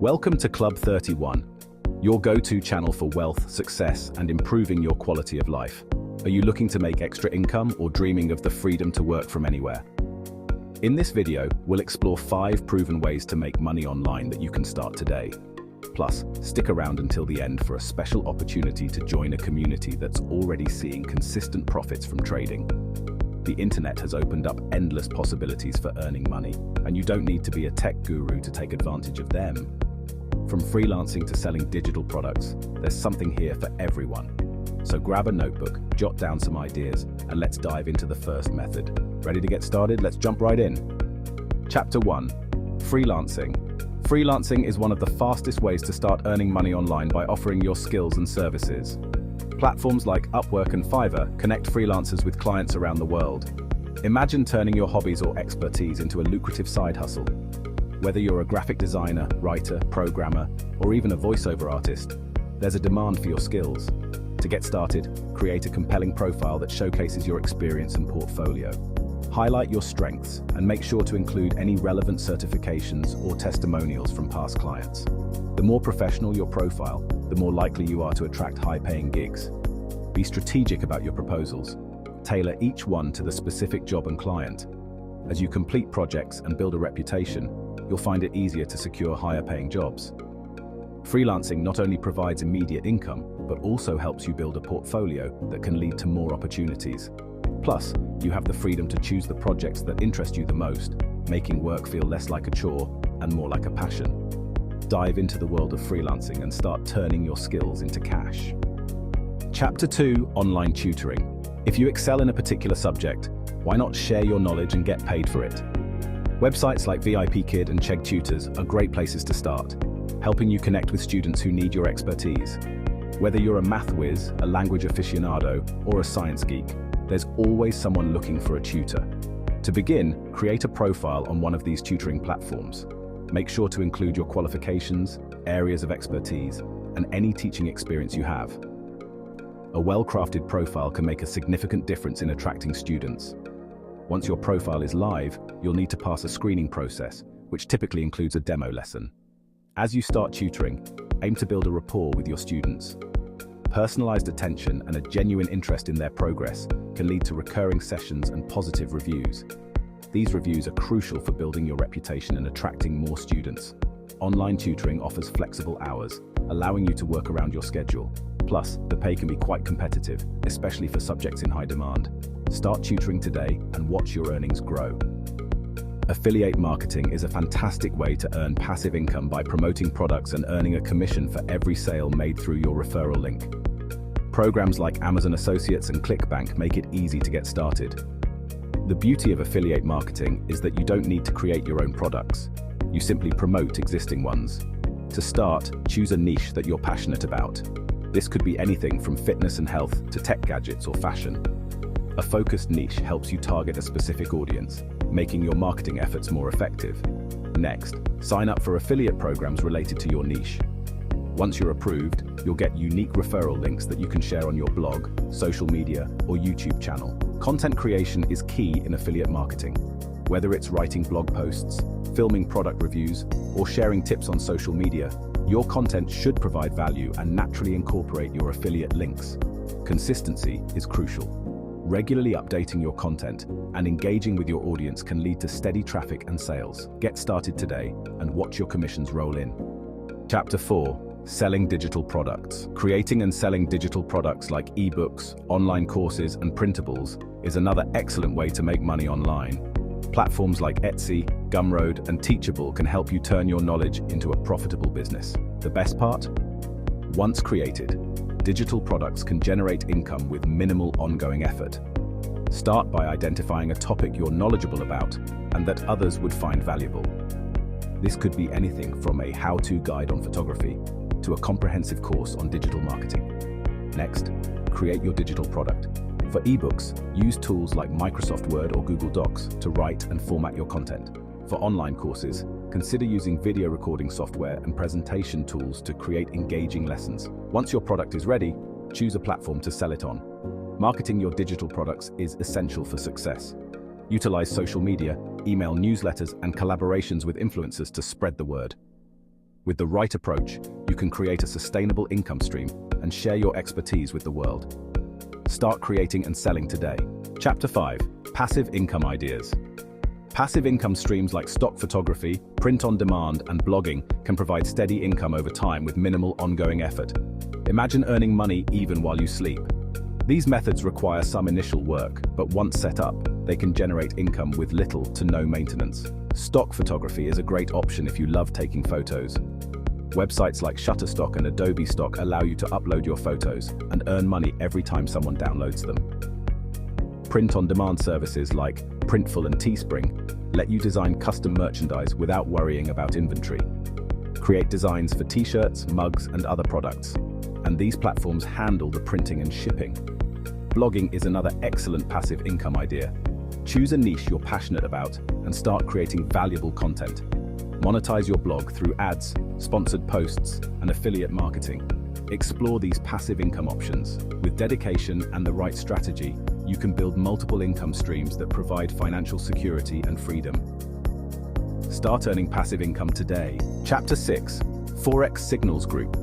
Welcome to Club 31, your go-to channel for wealth, success, and improving your quality of life. Are you looking to make extra income or dreaming of the freedom to work from anywhere? In this video, we'll explore 5 proven ways to make money online that you can start today. Plus, stick around until the end for a special opportunity to join a community that's already seeing consistent profits from trading. The internet has opened up endless possibilities for earning money, and you don't need to be a tech guru to take advantage of them. From freelancing to selling digital products, there's something here for everyone. So grab a notebook, jot down some ideas, and let's dive into the first method. Ready to get started? Let's jump right in. Chapter 1. Freelancing. Freelancing is one of the fastest ways to start earning money online by offering your skills and services. Platforms like Upwork and Fiverr connect freelancers with clients around the world. Imagine turning your hobbies or expertise into a lucrative side hustle. Whether you're a graphic designer, writer, programmer, or even a voiceover artist, there's a demand for your skills. To get started, create a compelling profile that showcases your experience and portfolio. Highlight your strengths and make sure to include any relevant certifications or testimonials from past clients. The more professional your profile, the more likely you are to attract high-paying gigs. Be strategic about your proposals. Tailor each one to the specific job and client. As you complete projects and build a reputation, you'll find it easier to secure higher-paying jobs. Freelancing not only provides immediate income, but also helps you build a portfolio that can lead to more opportunities. Plus, you have the freedom to choose the projects that interest you the most, making work feel less like a chore and more like a passion. Dive into the world of freelancing and start turning your skills into cash. Chapter 2. Online tutoring. If you excel in a particular subject, why not share your knowledge and get paid for it? Websites like VIPKid and Chegg Tutors are great places to start, helping you connect with students who need your expertise. Whether you're a math whiz, a language aficionado, or a science geek, there's always someone looking for a tutor. To begin, create a profile on one of these tutoring platforms. Make sure to include your qualifications, areas of expertise, and any teaching experience you have. A well-crafted profile can make a significant difference in attracting students. Once your profile is live, you'll need to pass a screening process, which typically includes a demo lesson. As you start tutoring, aim to build a rapport with your students. Personalized attention and a genuine interest in their progress can lead to recurring sessions and positive reviews. These reviews are crucial for building your reputation and attracting more students. Online tutoring offers flexible hours, allowing you to work around your schedule. Plus, the pay can be quite competitive, especially for subjects in high demand. Start tutoring today and watch your earnings grow. Affiliate marketing is a fantastic way to earn passive income by promoting products and earning a commission for every sale made through your referral link. Programs like Amazon Associates and ClickBank make it easy to get started. The beauty of affiliate marketing is that you don't need to create your own products. You simply promote existing ones. To start, choose a niche that you're passionate about. This could be anything from fitness and health to tech gadgets or fashion. A focused niche helps you target a specific audience, making your marketing efforts more effective. Next, sign up for affiliate programs related to your niche. Once you're approved, you'll get unique referral links that you can share on your blog, social media, or YouTube channel. Content creation is key in affiliate marketing. Whether it's writing blog posts, filming product reviews, or sharing tips on social media, your content should provide value and naturally incorporate your affiliate links. Consistency is crucial. Regularly updating your content and engaging with your audience can lead to steady traffic and sales. Get started today and watch your commissions roll in. Chapter 4. Selling digital products. Creating and selling digital products like ebooks, online courses, and printables is another excellent way to make money online. Platforms like Etsy, Gumroad, and Teachable can help you turn your knowledge into a profitable business. The best part? Once created, digital products can generate income with minimal ongoing effort. Start by identifying a topic you're knowledgeable about and that others would find valuable. This could be anything from a how-to guide on photography to a comprehensive course on digital marketing. Next, create your digital product. For ebooks, use tools like Microsoft Word or Google Docs to write and format your content. For online courses, consider using video recording software and presentation tools to create engaging lessons. Once your product is ready, choose a platform to sell it on. Marketing your digital products is essential for success. Utilize social media, email newsletters, and collaborations with influencers to spread the word. With the right approach, you can create a sustainable income stream and share your expertise with the world. Start creating and selling today. Chapter 5. Passive income ideas. Passive income streams like stock photography, print on demand, and blogging can provide steady income over time with minimal ongoing effort. Imagine earning money even while you sleep. These methods require some initial work, but once set up, they can generate income with little to no maintenance. Stock photography is a great option if you love taking photos. Websites like Shutterstock and Adobe Stock allow you to upload your photos and earn money every time someone downloads them. Print-on-demand services like Printful and Teespring let you design custom merchandise without worrying about inventory. Create designs for t-shirts, mugs, and other products, and these platforms handle the printing and shipping. Blogging is another excellent passive income idea. Choose a niche you're passionate about and start creating valuable content. Monetize your blog through ads, sponsored posts, and affiliate marketing. Explore these passive income options. With dedication and the right strategy, you can build multiple income streams that provide financial security and freedom. Start earning passive income today. Chapter 6. Forex Signals Group.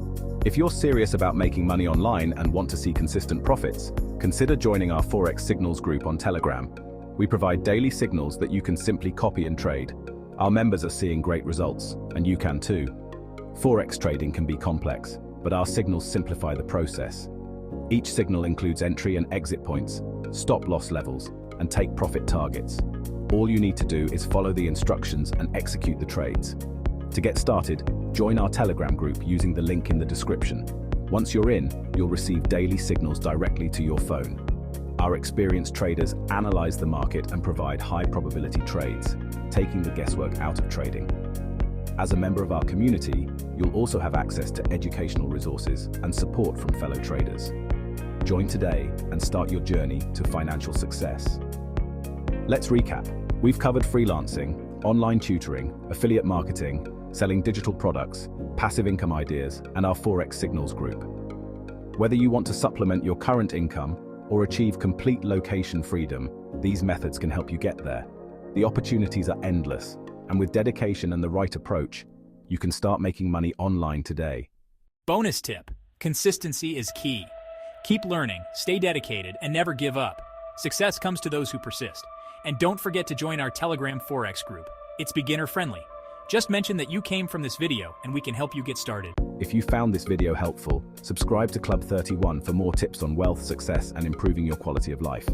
If you're serious about making money online and want to see consistent profits, consider joining our Forex Signals group on Telegram. We provide daily signals that you can simply copy and trade. Our members are seeing great results, and you can too. Forex trading can be complex, but our signals simplify the process. Each signal includes entry and exit points, stop-loss levels, and take-profit targets. All you need to do is follow the instructions and execute the trades. To get started, join our Telegram group using the link in the description. Once you're in, you'll receive daily signals directly to your phone. Our experienced traders analyze the market and provide high-probability trades, taking the guesswork out of trading. As a member of our community, you'll also have access to educational resources and support from fellow traders. Join today and start your journey to financial success. Let's recap. We've covered freelancing, online tutoring, affiliate marketing, selling digital products, passive income ideas, and our Forex Signals group. Whether you want to supplement your current income or achieve complete location freedom, these methods can help you get there. The opportunities are endless, and with dedication and the right approach, you can start making money online today. Bonus tip: consistency is key. Keep learning, stay dedicated, and never give up. Success comes to those who persist. And don't forget to join our Telegram Forex group. It's beginner-friendly. Just mention that you came from this video and we can help you get started. If you found this video helpful, subscribe to Club 31 for more tips on wealth, success, and improving your quality of life.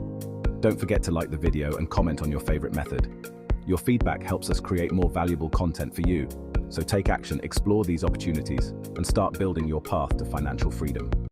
Don't forget to like the video and comment on your favorite method. Your feedback helps us create more valuable content for you. So take action, explore these opportunities, and start building your path to financial freedom.